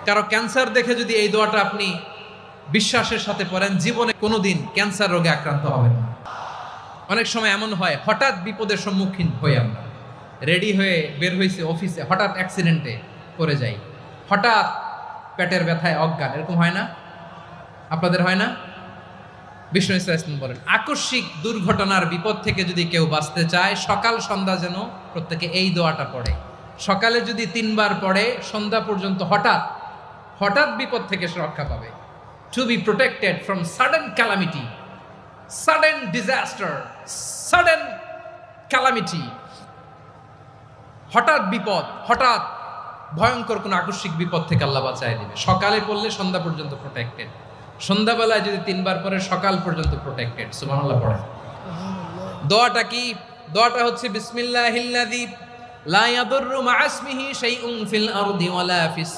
কারো ক্যান্সার দেখে যদি এই দোয়াটা আপনি বিশ্বাসের সাথে পড়েন, জীবনে কোনোদিন ক্যান্সার রোগে আক্রান্ত হবেন না। অনেক সময় এমন হয়, হঠাৎ বিপদের সম্মুখীন হই আমরা, রেডি হয়ে বের হয়েছে অফিসে, হঠাৎ অ্যাক্সিডেন্টে পড়ে যাই, হঠাৎ পেটের ব্যথায় অজ্ঞান, এরকম হয় না? আপনাদের হয় না? বিষ্ণু ইসলাম বলেন, আকস্মিক দুর্ঘটনার বিপদ থেকে যদি কেউ বাঁচতে চায়, সকাল সন্ধ্যা যেন প্রত্যেকে এই দোয়াটা পড়ে। সকালে যদি 3 বার পড়ে, সন্ধ্যা পর্যন্ত হঠাৎ হঠাৎ বিপদ থেকে সে রক্ষা পাবে। To be protected from sudden calamity, sudden disaster, sudden calamity, হঠাৎ বিপদ, হঠাৎ ভয়ঙ্কর কোনো আকস্মিক বিপদ থেকে আল্লাহ বাঁচায় দিবে। সকালে পড়লে সন্ধ্যা পর্যন্ত প্রোটেক্টেড, সন্ধ্যাবেলায় যদি 3 বার পরে সকাল পর্যন্ত প্রোটেক্টেড। সুবহানাল্লাহ পড়ে। দোয়াটা কি? দোয়াটা হচ্ছে বিসমিল্লাহিল্লাযী লা ইয়াদুররু মা ইসমিহি শাইউন ফিল আরদি ওয়ালা ফিস